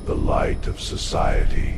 the light of society.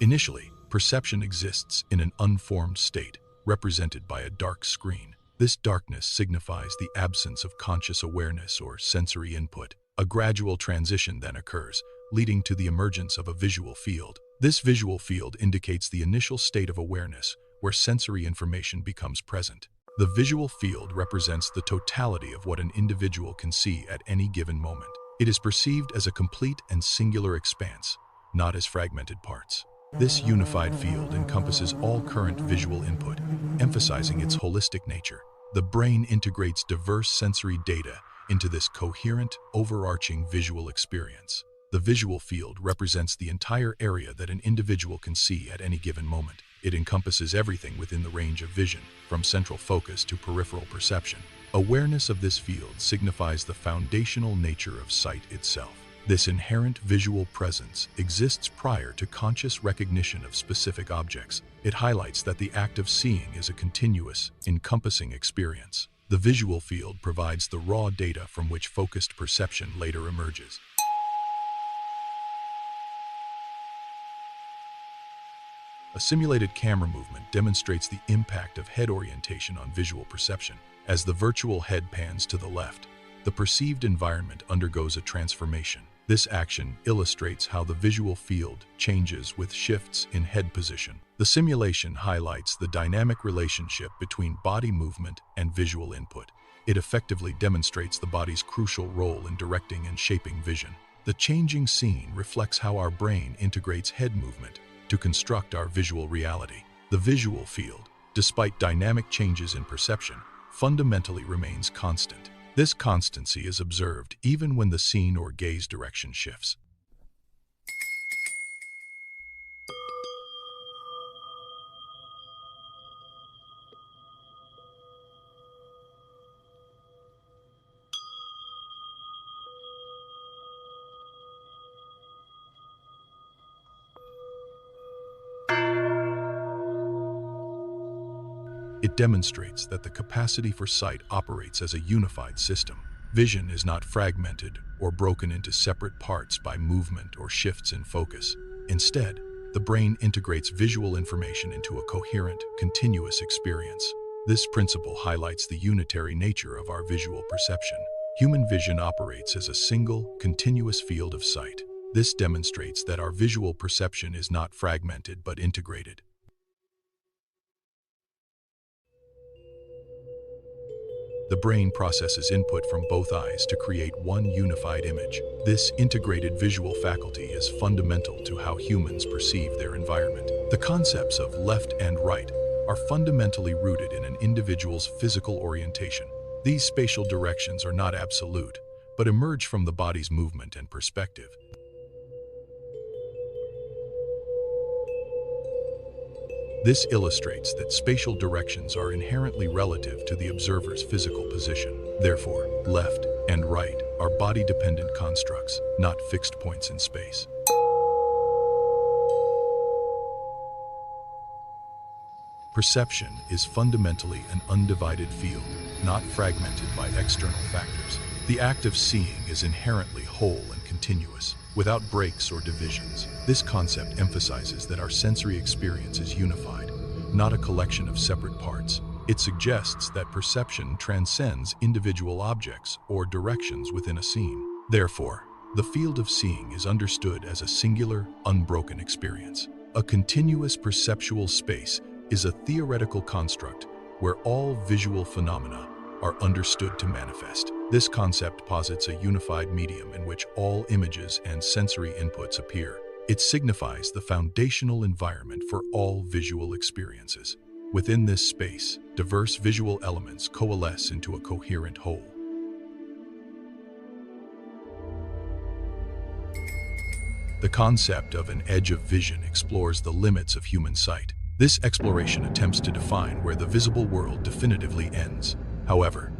Initially, perception exists in an unformed state, represented by a dark screen. This darkness signifies the absence of conscious awareness or sensory input. A gradual transition then occurs, leading to the emergence of a visual field. This visual field indicates the initial state of awareness, where sensory information becomes present. The visual field represents the totality of what an individual can see at any given moment. It is perceived as a complete and singular expanse, not as fragmented parts. This unified field encompasses all current visual input, emphasizing its holistic nature. The brain integrates diverse sensory data into this coherent, overarching visual experience. The visual field represents the entire area that an individual can see at any given moment. It encompasses everything within the range of vision, from central focus to peripheral perception. Awareness of this field signifies the foundational nature of sight itself. This inherent visual presence exists prior to conscious recognition of specific objects. It highlights that the act of seeing is a continuous, encompassing experience. The visual field provides the raw data from which focused perception later emerges. A simulated camera movement demonstrates the impact of head orientation on visual perception. As the virtual head pans to the left, the perceived environment undergoes a transformation. This action illustrates how the visual field changes with shifts in head position. The simulation highlights the dynamic relationship between body movement and visual input. It effectively demonstrates the body's crucial role in directing and shaping vision. The changing scene reflects how our brain integrates head movement to construct our visual reality. The visual field, despite dynamic changes in perception, fundamentally remains constant. This constancy is observed even when the scene or gaze direction shifts. It demonstrates that the capacity for sight operates as a unified system. Vision is not fragmented or broken into separate parts by movement or shifts in focus. Instead, the brain integrates visual information into a coherent, continuous experience. This principle highlights the unitary nature of our visual perception. Human vision operates as a single, continuous field of sight. This demonstrates that our visual perception is not fragmented but integrated. The brain processes input from both eyes to create one unified image. This integrated visual faculty is fundamental to how humans perceive their environment. The concepts of left and right are fundamentally rooted in an individual's physical orientation. These spatial directions are not absolute, but emerge from the body's movement and perspective. This illustrates that spatial directions are inherently relative to the observer's physical position. Therefore, left and right are body-dependent constructs, not fixed points in space. Perception is fundamentally an undivided field, not fragmented by external factors. The act of seeing is inherently whole and continuous, without breaks or divisions. This concept emphasizes that our sensory experience is unified, not a collection of separate parts. It suggests that perception transcends individual objects or directions within a scene. Therefore, the field of seeing is understood as a singular, unbroken experience. A continuous perceptual space is a theoretical construct where all visual phenomena are understood to manifest. This concept posits a unified medium in which all images and sensory inputs appear. It signifies the foundational environment for all visual experiences. Within this space, diverse visual elements coalesce into a coherent whole. The concept of an edge of vision explores the limits of human sight. This exploration attempts to define where the visible world definitively ends. However,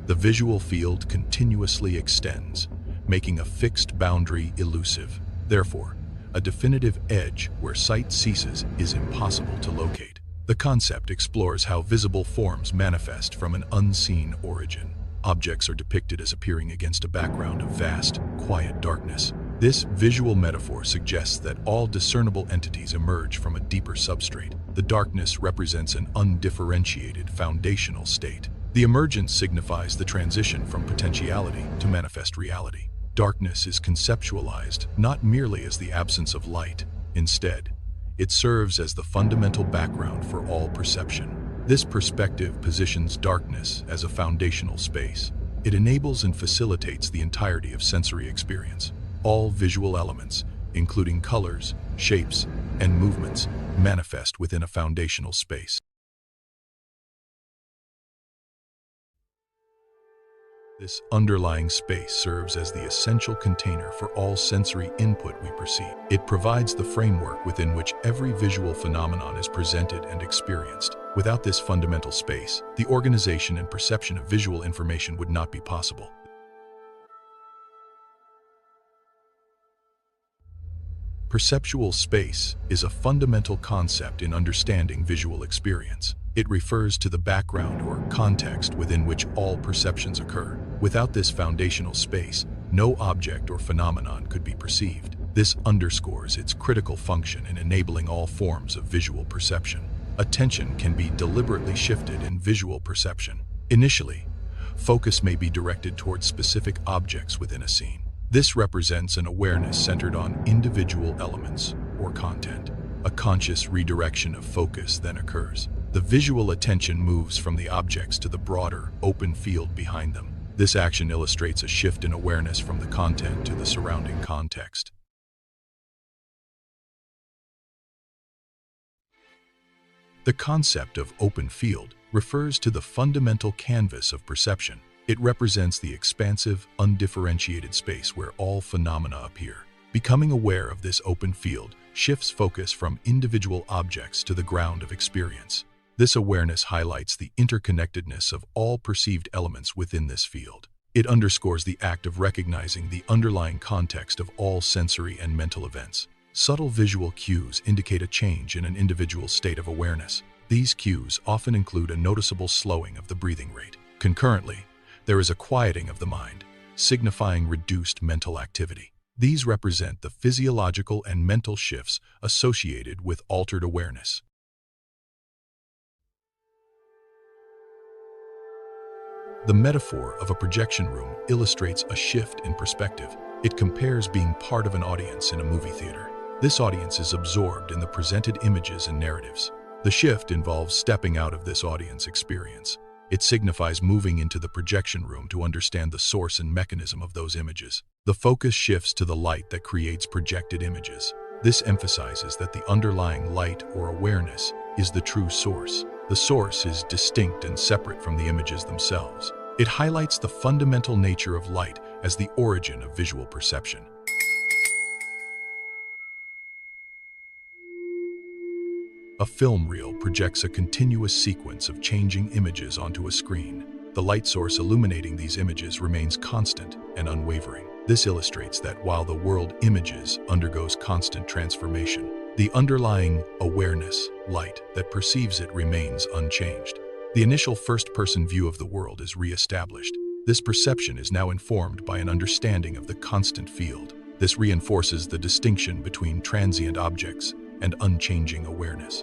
the visual field continuously extends, making a fixed boundary elusive. Therefore, a definitive edge where sight ceases is impossible to locate. The concept explores how visible forms manifest from an unseen origin. Objects are depicted as appearing against a background of vast, quiet darkness. This visual metaphor suggests that all discernible entities emerge from a deeper substrate. The darkness represents an undifferentiated foundational state. The emergence signifies the transition from potentiality to manifest reality. Darkness is conceptualized not merely as the absence of light. Instead, it serves as the fundamental background for all perception. This perspective positions darkness as a foundational space. It enables and facilitates the entirety of sensory experience. All visual elements, including colors, shapes, and movements, manifest within a foundational space. This underlying space serves as the essential container for all sensory input we perceive. It provides the framework within which every visual phenomenon is presented and experienced. Without this fundamental space, the organization and perception of visual information would not be possible. Perceptual space is a fundamental concept in understanding visual experience. It refers to the background or context within which all perceptions occur. Without this foundational space, no object or phenomenon could be perceived. This underscores its critical function in enabling all forms of visual perception. Attention can be deliberately shifted in visual perception. Initially, focus may be directed towards specific objects within a scene. This represents an awareness centered on individual elements or content. A conscious redirection of focus then occurs. The visual attention moves from the objects to the broader, open field behind them. This action illustrates a shift in awareness from the content to the surrounding context. The concept of open field refers to the fundamental canvas of perception. It represents the expansive, undifferentiated space where all phenomena appear. Becoming aware of this open field shifts focus from individual objects to the ground of experience. This awareness highlights the interconnectedness of all perceived elements within this field. It underscores the act of recognizing the underlying context of all sensory and mental events. Subtle visual cues indicate a change in an individual's state of awareness. These cues often include a noticeable slowing of the breathing rate. Concurrently, there is a quieting of the mind, signifying reduced mental activity. These represent the physiological and mental shifts associated with altered awareness. The metaphor of a projection room illustrates a shift in perspective. It compares being part of an audience in a movie theater. This audience is absorbed in the presented images and narratives. The shift involves stepping out of this audience experience. It signifies moving into the projection room to understand the source and mechanism of those images. The focus shifts to the light that creates projected images. This emphasizes that the underlying light or awareness is the true source. The source is distinct and separate from the images themselves. It highlights the fundamental nature of light as the origin of visual perception. A film reel projects a continuous sequence of changing images onto a screen. The light source illuminating these images remains constant and unwavering. This illustrates that while the world images undergoes constant transformation, the underlying awareness, light, that perceives it remains unchanged. The initial first-person view of the world is re-established. This perception is now informed by an understanding of the constant field. This reinforces the distinction between transient objects and unchanging awareness.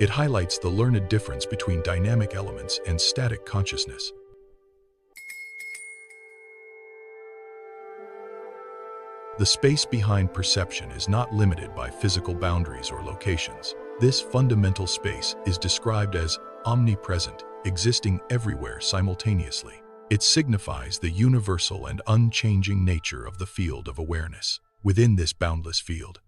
It highlights the learned difference between dynamic elements and static consciousness. The space behind perception is not limited by physical boundaries or locations. This fundamental space is described as omnipresent, existing everywhere simultaneously. It signifies the universal and unchanging nature of the field of awareness. Within this boundless field,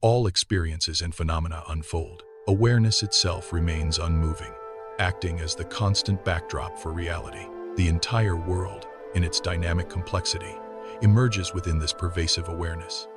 all experiences and phenomena unfold. Awareness itself remains unmoving, acting as the constant backdrop for reality. The entire world, in its dynamic complexity, emerges within this pervasive awareness.